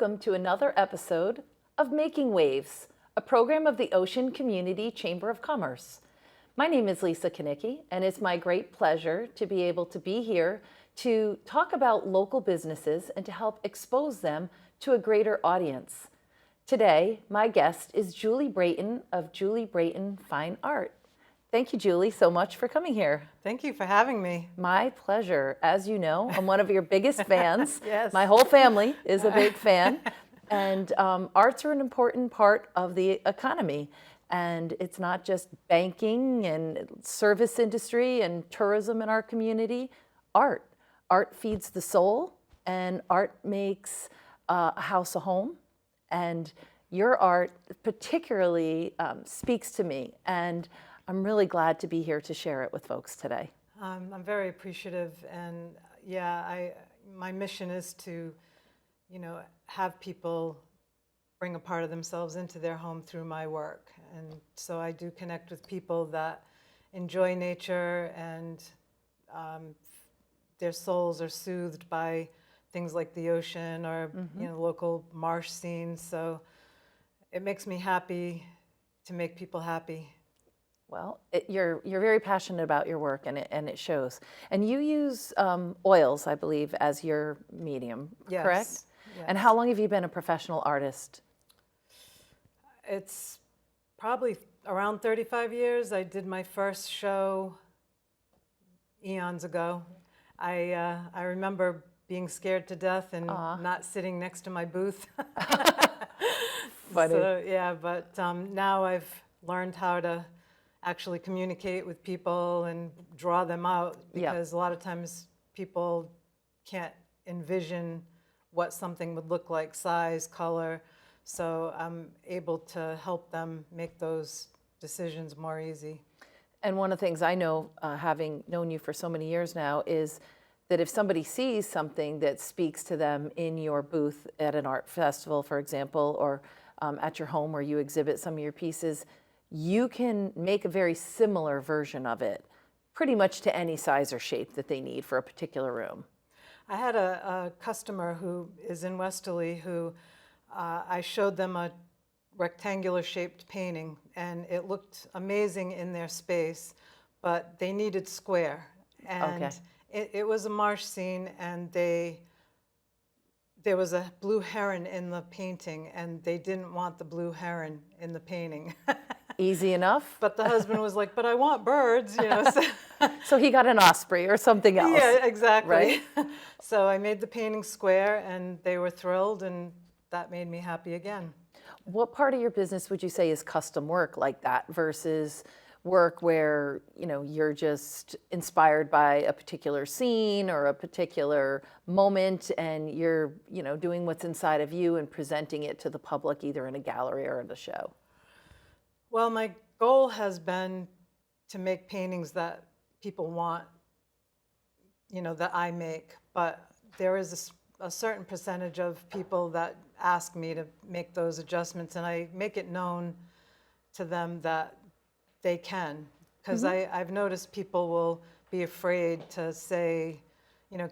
welcome to another episode of Making Waves, a program of the Ocean Community Chamber of Commerce. My name is Lisa KONICKI, and it's my great pleasure to be able to be here to talk about local businesses and to help expose them to a greater audience. Today, my guest is Julie Brayton of Julie Brayton Fine Art. Thank you, Julie, so much for coming here. Thank you for having me. My pleasure. As you know, I'm one of your biggest fans. Yes. My whole family is a big fan. And arts are an important part of the economy. And it's not just banking and service industry and tourism in our community. Art. Art feeds the soul, and art makes a house a home. And your art particularly speaks to me. And I'm really glad to be here to share it with folks today. I'm very appreciative, and my mission is to, have people bring a part of themselves into their home through my work. And so I do connect with people that enjoy nature, and their souls are soothed by things like the ocean or local marsh scenes. So it makes me happy to make people happy. Well, you're very passionate about your work, and it shows. And you use oils, I believe, as your medium, Yes. correct? Yes. And how long have you been a professional artist? It's probably around 35 years. I did my first show eons ago. I remember being scared to death and not sitting next to my booth. Funny. So, yeah, but now I've learned how to actually communicate with people and draw them out, because a lot of times people can't envision what something would look like, size, color. So I'm able to help them make those decisions more easy. And one of the things I know, having known you for so many years now, is that if somebody sees something that speaks to them in your booth at an art festival, for example, or at your home where you exhibit some of your pieces, you can make a very similar version of it, pretty much to any size or shape that they need for a particular room. I had a customer who is in Westerly who I showed them a rectangular shaped painting, and it looked amazing in their space, but they needed square. And it was a marsh scene, and there was a blue heron in the painting, and they didn't want the blue heron in the painting. Easy enough. But the husband was like, but I want birds, So. So he got an osprey or something else. Yeah, exactly. Right? So I made the painting square, and they were thrilled, and that made me happy again. What part of your business would you say is custom work like that versus work where, you're just inspired by a particular scene or a particular moment, and you're, doing what's inside of you and presenting it to the public either in a gallery or at a show? Well, my goal has been to make paintings that people want, that I make. But there is a certain percentage of people that ask me to make those adjustments, and I make it known to them that they can. Because I've noticed people will be afraid to say,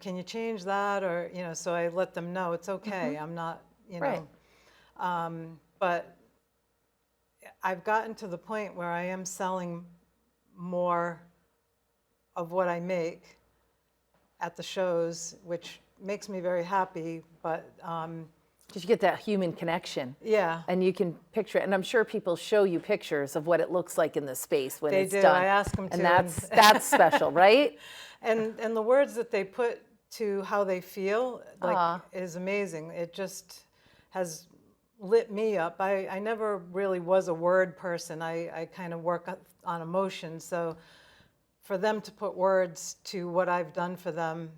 can you change that? Or, so I let them know it's okay. I'm not, Right. But I've gotten to the point where I am selling more of what I make at the shows, which makes me very happy. But Because you get that human connection. yeah, And you can picture it. And I'm sure people show you pictures of what it looks like in the space when they it's do. done. I ask them to. And that's special, right? And the words that they put to how they feel is amazing. It just has lit me up. I never really was a word person. I kind of work on emotion. So for them to put words to what I've done for them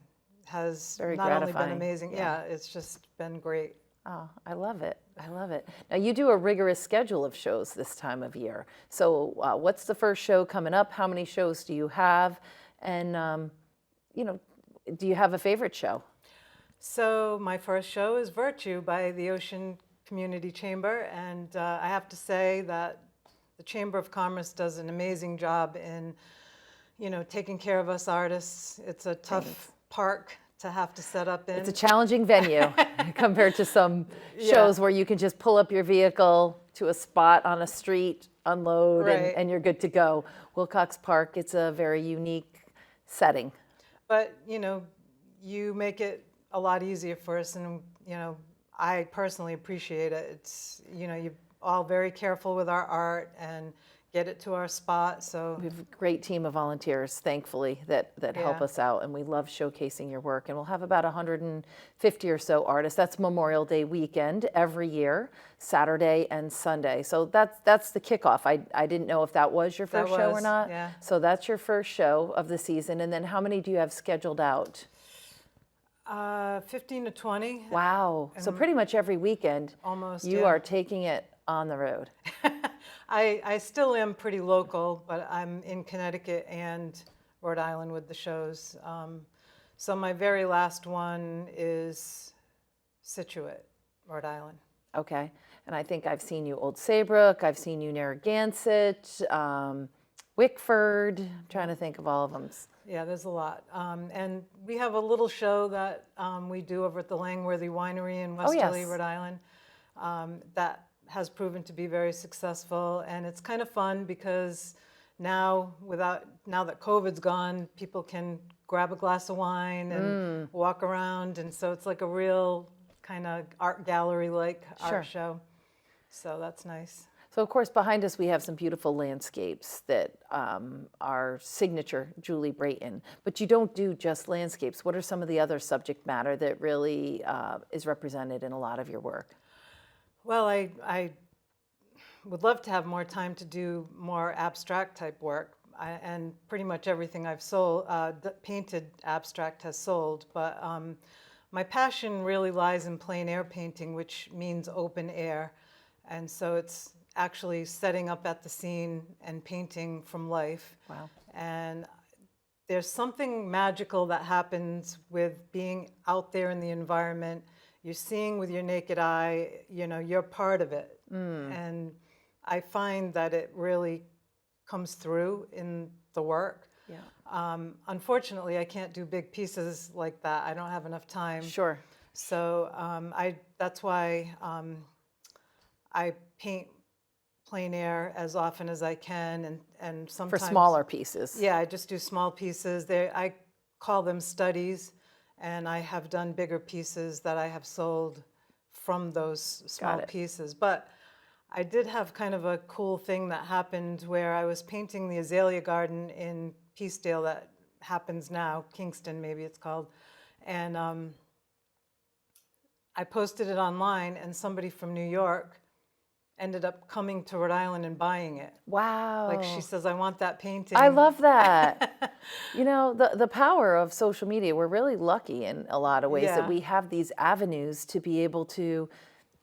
has Very not only been gratifying. amazing, it's just been great. Oh, I love it. I love it. Now, you do a rigorous schedule of shows this time of year. So what's the first show coming up? How many shows do you have? And, do you have a favorite show? So my first show is Virtue by the Ocean Community Chamber. And I have to say that the Chamber of Commerce does an amazing job in, taking care of us artists. It's a tough park to have to set up in. It's a challenging venue compared to some shows where you can just pull up your vehicle to a spot on a street, unload, Right. and you're good to go. Wilcox Park, it's a very unique setting. But, you make it a lot easier for us, and, I personally appreciate it. It's, you're all very careful with our art and get it to our spot, so. We have a great team of volunteers, thankfully, that help Yeah. us out, and we love showcasing your work. And we'll have about 150 or so artists. That's Memorial Day weekend every year, Saturday and Sunday. So that's the kickoff. I didn't know if that was your first show or was, not. yeah. So that's your first show of the season. And then how many do you have scheduled out? 15 to 20. Wow. So pretty much every weekend, Almost, you yeah. are taking it on the road. I still am pretty local, but I'm in Connecticut and Rhode Island with the shows. So my very last one is Situate, Rhode Island. Okay. And I think I've seen you Old Saybrook, I've seen you Narragansett, Wickford. I'm trying to think of all of them. Yeah, there's a lot. And we have a little show that we do over at the Langworthy Winery in Westerly, yes. Rhode Island, that has proven to be very successful. And it's kind of fun because now that COVID's gone, people can grab a glass of wine and walk around. And so it's like a real kind of art gallery-like art show. So that's nice. So of course behind us we have some beautiful landscapes that are signature Julie Brayton, but you don't do just landscapes. What are some of the other subject matter that really is represented in a lot of your work? Well, I would love to have more time to do more abstract type work, and pretty much everything I've sold, painted abstract has sold, but my passion really lies in plein air painting, which means open air, and so it's actually setting up at the scene and painting from life. Wow. And there's something magical that happens with being out there in the environment. You're seeing with your naked eye, you're part of it. And I find that it really comes through in the work. Yeah. Unfortunately, I can't do big pieces like that. I don't have enough time. Sure. So that's why I paint plein air as often as I can, and sometimes For smaller pieces. Yeah, I just do small pieces. I call them studies, and I have done bigger pieces that I have sold from those small pieces. But I did have kind of a cool thing that happened where I was painting the azalea garden in Peacedale that happens now, Kingston maybe it's called, and I posted it online, and somebody from New York ended up coming to Rhode Island and buying it. Wow. Like she says, I want that painting. I love that. The power of social media, we're really lucky in a lot of ways that we have these avenues to be able to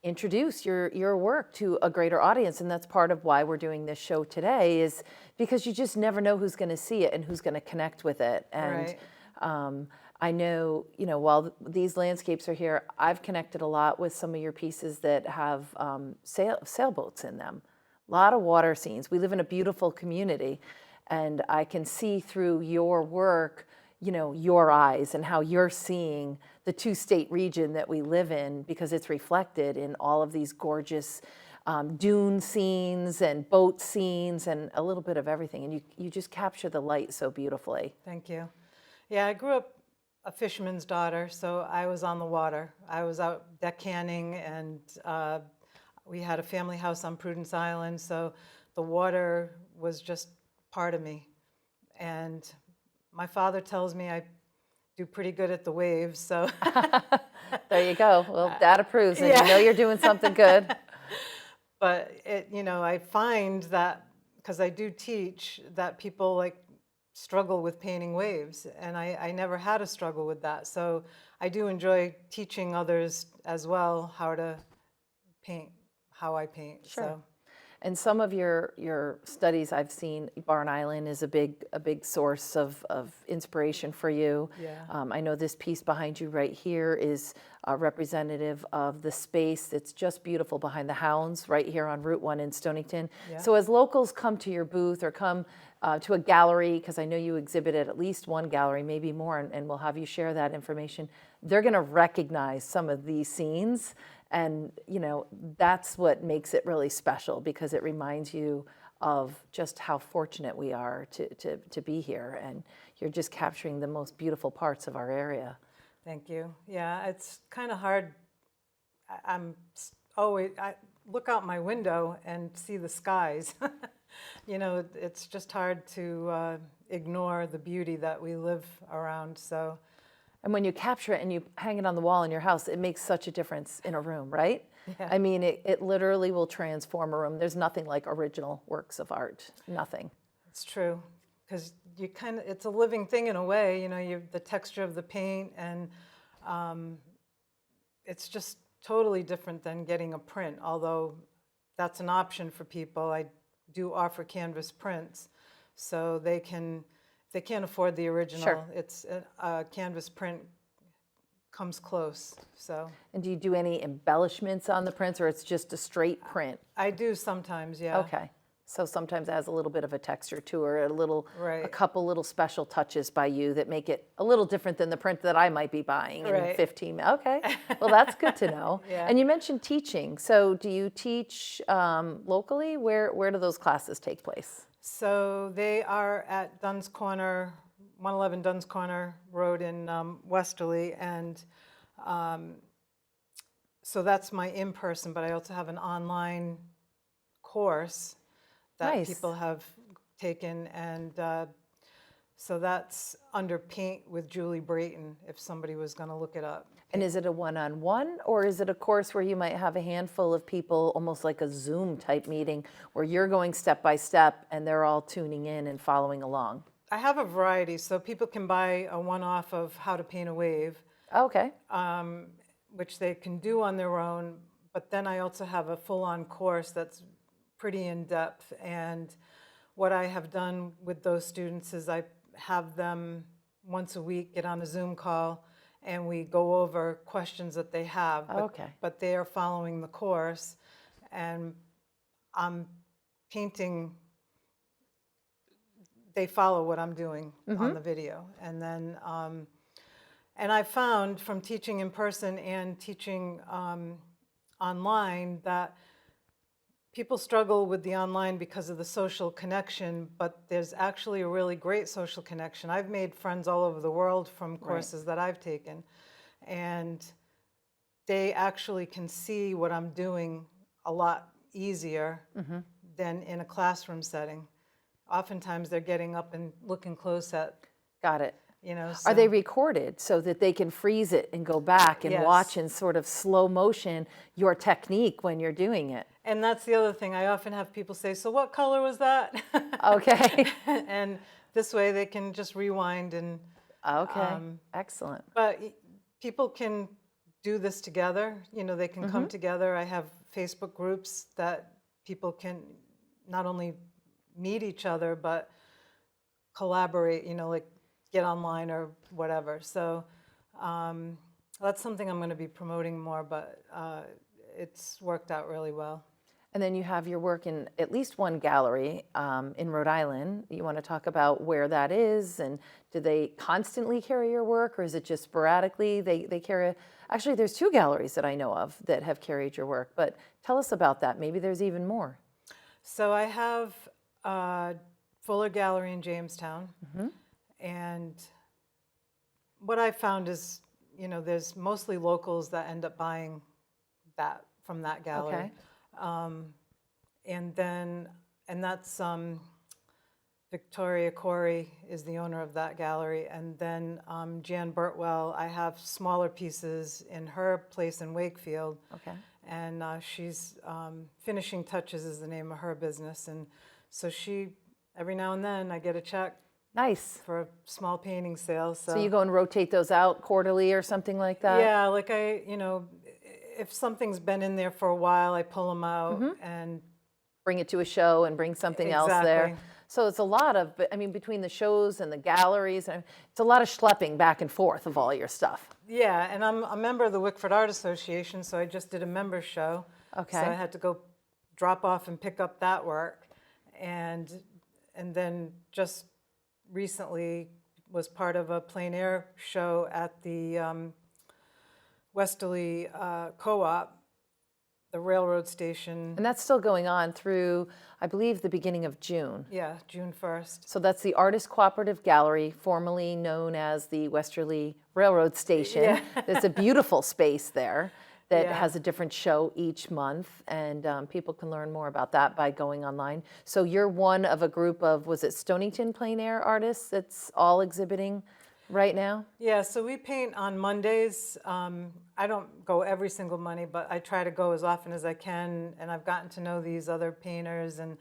introduce your work to a greater audience. And that's part of why we're doing this show today, is because you just never know who's going to see it and who's going to connect with it. And I know, while these landscapes are here, I've connected a lot with some of your pieces that have sailboats in them. A lot of water scenes. We live in a beautiful community, and I can see through your work, your eyes and how you're seeing the two-state region that we live in, because it's reflected in all of these gorgeous dune scenes and boat scenes and a little bit of everything. And you just capture the light so beautifully. Thank you. Yeah, I grew up a fisherman's daughter, so I was on the water. I was out deckhanning, and we had a family house on Prudence Island, so the water was just part of me. And my father tells me I do pretty good at the waves, so. There you go. Well, that approves, and you know you're doing something good. But I find that, because I do teach, that people struggle with painting waves, and I never had a struggle with that. So I do enjoy teaching others as well how to paint, how I paint. Sure. So. And some of your studies I've seen, Barn Island is a big source of inspiration for you. Yeah. I know this piece behind you right here is representative of the space that's just beautiful behind the Hounds right here on Route 1 in Stonington. Yeah. So as locals come to your booth or come to a gallery, because I know you exhibit at least one gallery, maybe more, and we'll have you share that information, they're going to recognize some of these scenes. And, you know, that's what makes it really special, because it reminds you of just how fortunate we are to be here. And you're just capturing the most beautiful parts of our area. Thank you. Yeah, it's kind of hard. I look out my window and see the skies. You know, it's just hard to ignore the beauty that we live around. So. And when you capture it and you hang it on the wall in your house, it makes such a difference in a room, right? Yeah. I mean, it literally will transform a room. There's nothing like original works of art, nothing. It's true, because it's a living thing in a way, you know, the texture of the paint, and it's just totally different than getting a print, although that's an option for people. I do offer canvas prints, so they can. If they can't afford the original, Sure. It's a canvas print comes close. So. And do you do any embellishments on the prints, or it's just a straight print? I do sometimes, yeah. Okay. So sometimes it has a little bit of a texture to it, or Right. a couple little special touches by you that make it a little different than the print that I might be buying in Right. 15. Okay. Well, that's good to know. Yeah. And you mentioned teaching. So do you teach locally? Where do those classes take place? So they are at Dunn's Corner, 111 Dunn's Corner Road in Westerly, and so that's my in-person, but I also have an online course that Nice. people have taken, and so that's under Paint with Julie Brayton, if somebody was going to look it up. And is it a one-on-one, or is it a course where you might have a handful of people, almost like a Zoom type meeting, where you're going step by step and they're all tuning in and following along? I have a variety, so people can buy a one-off of How to Paint a Wave, Okay. which they can do on their own, but then I also have a full-on course that's pretty in-depth. And what I have done with those students is I have them once a week get on a Zoom call, and we go over questions that they have. Okay. But they are following the course, and I'm painting. They follow what I'm doing on the video. And then, and I found from teaching in person and teaching online that people struggle with the online because of the social connection, but there's actually a really great social connection. I've made friends all over the world from courses that I've taken, and they actually can see what I'm doing a lot easier than in a classroom setting. Oftentimes they're getting up and looking close at, Got it. you know. Are they recorded so that they can freeze it and go back and Yes. watch in sort of slow motion your technique when you're doing it? And that's the other thing. I often have people say, so what color was that? Okay. And this way they can just rewind and. Okay. Excellent. But people can do this together. You know, they can come together. I have Facebook groups that people can not only meet each other, but collaborate, you know, like get online or whatever. So that's something I'm going to be promoting more, but it's worked out really well. And then you have your work in at least one gallery in Rhode Island. You want to talk about where that is, and do they constantly carry your work, or is it just sporadically? They carry, actually there's 2 galleries that I know of that have carried your work, but tell us about that. Maybe there's even more. So I have Fuller Gallery in Jamestown, and what I found is, you know, there's mostly locals that end up buying that from that gallery. Okay. And that's Victoria Corey is the owner of that gallery, and then Jan Burtwell, I have smaller pieces in her place in Wakefield. Okay. And she's Finishing Touches is the name of her business, and so she, every now and then I get a check Nice. for a small painting sale. So you go and rotate those out quarterly or something like that? Yeah, like you know, if something's been in there for a while, I pull them out and bring it to a show and bring something else there. Exactly. So it's a lot of, I mean, between the shows and the galleries, it's a lot of schlepping back and forth of all your stuff. Yeah, and I'm a member of the Wickford Art Association, so I just did a member show. Okay. So I had to go drop off and pick up that work. And then just recently was part of a plein air show at the Westerly Co-op, the railroad station. And that's still going on through, I believe, the beginning of June. Yeah, June 1st. So that's the Artist Cooperative Gallery, formerly known as the Westerly Railroad Station. Yeah. There's a beautiful space there that Yeah. has a different show each month, and people can learn more about that by going online. So you're one of a group of, was it Stonington plein air artists that's all exhibiting right now? Yeah, so we paint on Mondays. I don't go every single Monday, but I try to go as often as I can, and I've gotten to know these other painters, and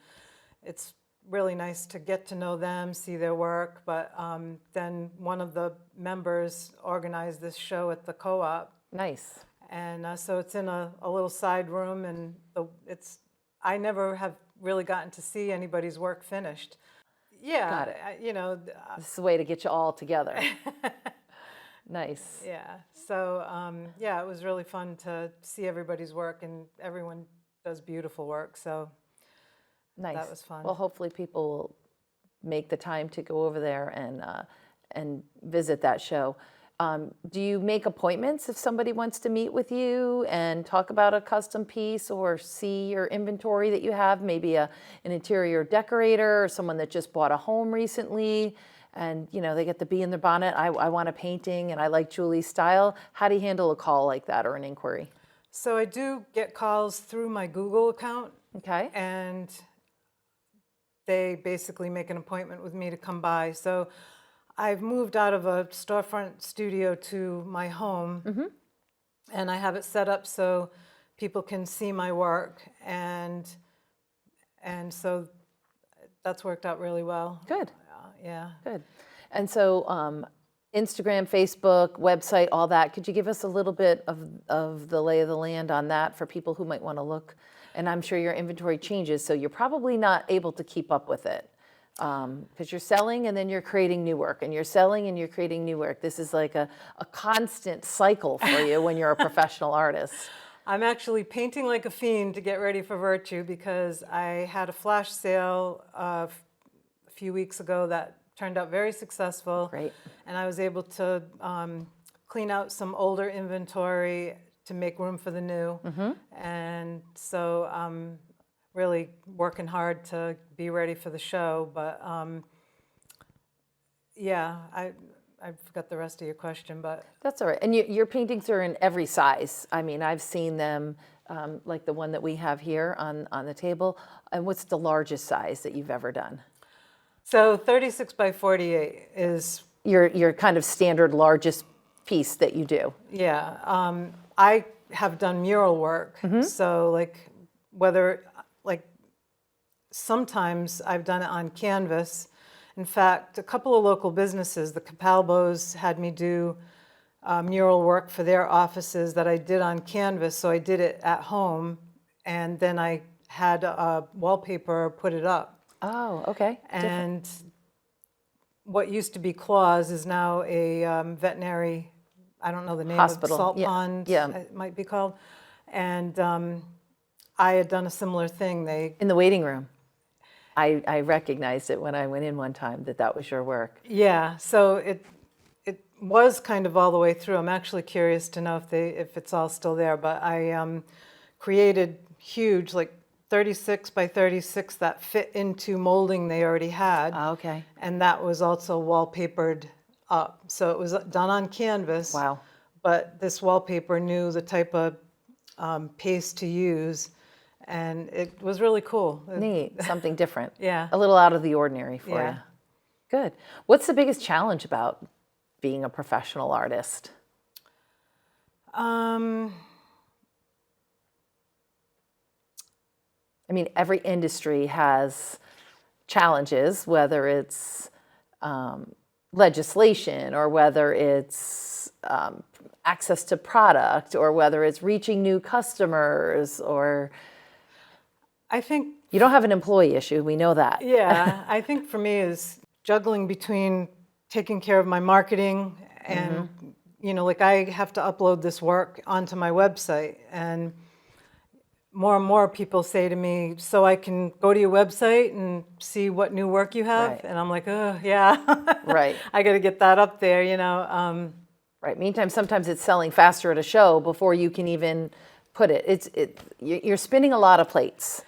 it's really nice to get to know them, see their work. But then one of the members organized this show at the co-op. Nice. And so it's in a little side room, and I never have really gotten to see anybody's work finished. Yeah, Got it. you know, This is a way to get you all together. Nice. yeah. So yeah, it was really fun to see everybody's work, and everyone does beautiful work. So Nice. that was fun. Well, hopefully people will make the time to go over there and visit that show. Do you make appointments if somebody wants to meet with you and talk about a custom piece or see your inventory that you have? Maybe an interior decorator or someone that just bought a home recently, and they get the bee in their bonnet. I want a painting and I like Julie's style. How do you handle a call like that or an inquiry? So I do get calls through my Google account, Okay. and they basically make an appointment with me to come by. So I've moved out of a storefront studio to my home, and I have it set up so people can see my work, and so that's worked out really well. Good. Yeah. Good. And so Instagram, Facebook, website, all that. Could you give us a little bit of the lay of the land on that for people who might want to look? And I'm sure your inventory changes, so you're probably not able to keep up with it. Because you're selling and then you're creating new work, and you're selling and you're creating new work. This is like a constant cycle for you when you're a professional artist. I'm actually painting like a fiend to get ready for Virtue, because I had a flash sale a few weeks ago that turned out very successful. Great. And I was able to clean out some older inventory to make room for the new. And so I'm really working hard to be ready for the show. But yeah, I forgot the rest of your question, but That's all right. And your paintings are in every size. I mean, I've seen them, like the one that we have here on the table. And what's the largest size that you've ever done? so 36 by 48 is, Your kind of standard largest piece that you do. yeah. I have done mural work, so sometimes I've done it on canvas. In fact, a couple of local businesses, the Capalbos, had me do mural work for their offices that I did on canvas, so I did it at home, and then I had a wallpaper put it up. Oh, okay. And what used to be Claws is now a veterinary, I don't know the name Hospital. of Salt Yeah. Pond, Yeah. it might be called. And I had done a similar thing. In the waiting room. I recognized it when I went in one time that was your work. Yeah, so it was kind of all the way through. I'm actually curious to know if it's all still there, but I created huge, like 36 by 36 that fit into molding they already had. Oh, okay. And that was also wallpapered up. So it was done on canvas. Wow. But this wallpaper knew the type of paste to use, and it was really cool. Neat. Something different. Yeah. A little out of the ordinary for Yeah. you. Good. What's the biggest challenge about being a professional artist? I mean, every industry has challenges, whether it's legislation or whether it's access to product or whether it's reaching new customers or... I think You don't have an employee issue, we know that. Yeah, I think for me is juggling between taking care of my marketing and, you know, like I have to upload this work onto my website, and more people say to me, so I can go to your website and see what new work you have? Right. And I'm like, oh, yeah. Right. I got to get that up there, you know. Right. Meantime, sometimes it's selling faster at a show before you can even put it. You're spinning a lot of plates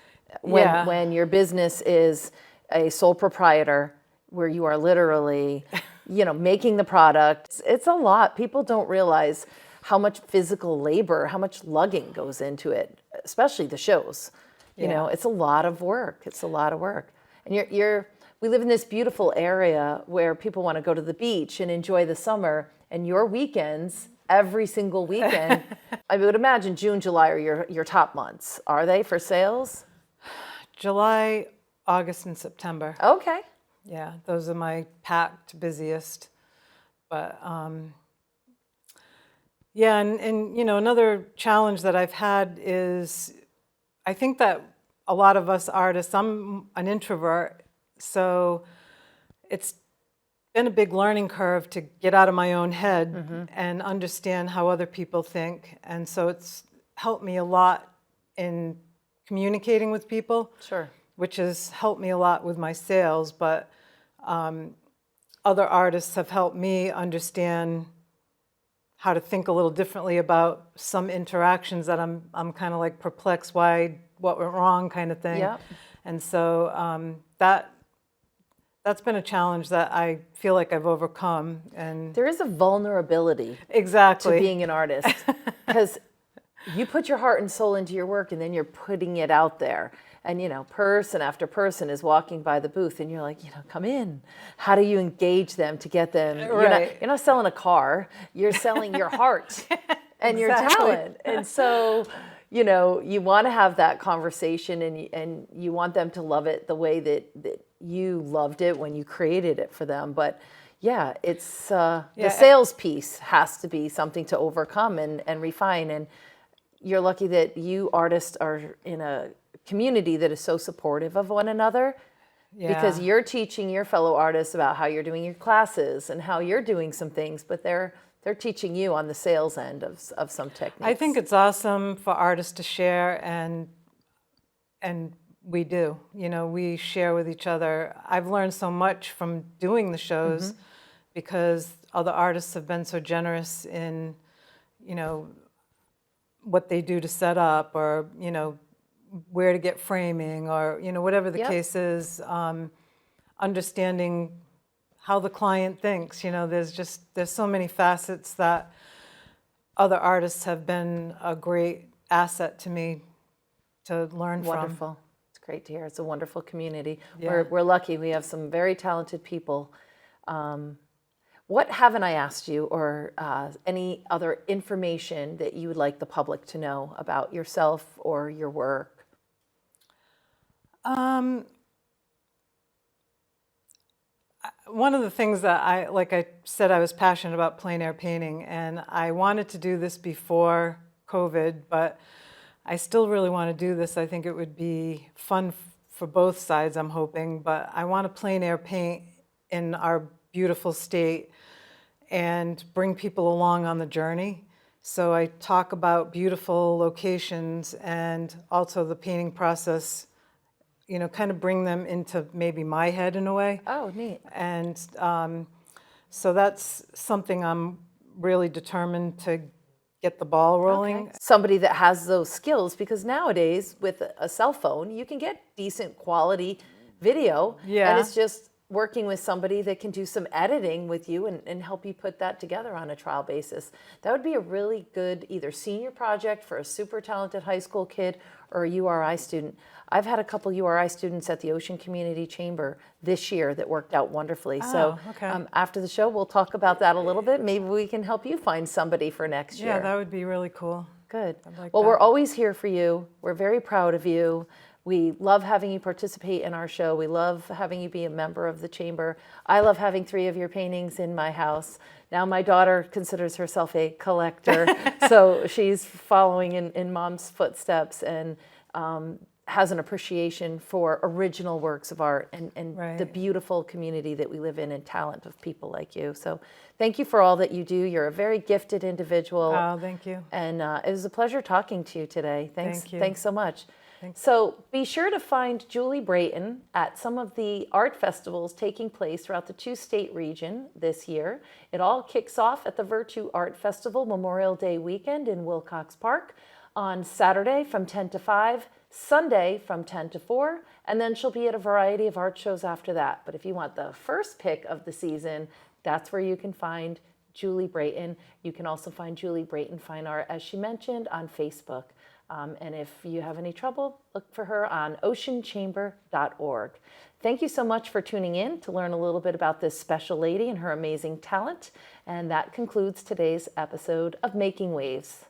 Yeah. when your business is a sole proprietor, where you are literally, you know, making the product. It's a lot. People don't realize how much physical labor, how much lugging goes into it, especially the shows. You know, it's a lot of work. It's a lot of work. And we live in this beautiful area where people want to go to the beach and enjoy the summer, and your weekends, every single weekend, I would imagine June, July are your top months. Are they for sales? July, August, and September. Okay. Yeah, those are my packed busiest. But yeah, and you know, another challenge that I've had is I think that a lot of us artists, I'm an introvert, so it's been a big learning curve to get out of my own head and understand how other people think. And so it's helped me a lot in communicating with people. Sure. Which has helped me a lot with my sales, but other artists have helped me understand how to think a little differently about some interactions that I'm kind of like perplexed what went wrong kind of thing. Yeah. And so that's been a challenge that I feel like I've overcome. And There is a vulnerability exactly to being an artist, because you put your heart and soul into your work, and then you're putting it out there. And, you know, person after person is walking by the booth, and you're like, you know, come in. How do you engage them to get them? Right. You're not selling a car. You're selling your heart and your talent. And so, you know, you want to have that conversation, and you want them to love it the way that you loved it when you created it for them. But yeah, it's the sales piece has to be something to overcome and refine. And you're lucky that you artists are in a community that is so supportive of one another, because you're teaching your fellow artists about how you're doing your classes and how you're doing some things, but they're teaching you on the sales end of some techniques. I think it's awesome for artists to share, and we do. You know, we share with each other. I've learned so much from doing the shows because other artists have been so generous in, you know, what they do to set up, or, you know, where to get framing, or, you know, whatever the case is, understanding how the client thinks. You know, there's so many facets that other artists have been a great asset to me to learn from. Wonderful. It's great to hear. It's a wonderful community. Yeah. We're lucky. We have some very talented people. What haven't I asked you, or any other information that you would like the public to know about yourself or your work? One of the things that like I said, I was passionate about plein air painting, and I wanted to do this before COVID, but I still really want to do this. I think it would be fun for both sides, I'm hoping, but I want to plein air paint in our beautiful state and bring people along on the journey. So I talk about beautiful locations and also the painting process, you know, kind of bring them into maybe my head in a way. Oh, neat. And so that's something I'm really determined to get the ball rolling. Okay. Somebody that has those skills, because nowadays with a cell phone, you can get decent quality video. Yeah. And it's just working with somebody that can do some editing with you and help you put that together on a trial basis. That would be a really good either senior project for a super talented high school kid or a URI student. I've had a couple URI students at the Ocean Community Chamber this year that worked out wonderfully. So okay. After the show, we'll talk about that a little bit. Maybe we can help you find somebody for next year. Yeah, that would be really cool. Good. like Well, that. we're always here for you. We're very proud of you. We love having you participate in our show. We love having you be a member of the chamber. I love having 3 of your paintings in my house. Now my daughter considers herself a collector, so she's following in mom's footsteps. And has an appreciation for original works of art and Right. the beautiful community that we live in and talent of people like you. So thank you for all that you do. You're a very gifted individual. Oh, thank you. And it was a pleasure talking to you today. Thanks, Thank you. Thanks so much. Thanks. So be sure to find Julie Brayton at some of the art festivals taking place throughout the two-state region this year. It all kicks off at the Virtue Art Festival Memorial Day weekend in Wilcox Park on Saturday from 10 to 5, Sunday from 10 to 4, and then she'll be at a variety of art shows after that. But if you want the first pick of the season, that's where you can find Julie Brayton. You can also find Julie Brayton Fine Art, as she mentioned, on Facebook. And if you have any trouble, look for her on oceanchamber.org. Thank you so much for tuning in to learn a little bit about this special lady and her amazing talent. And that concludes today's episode of Making Waves.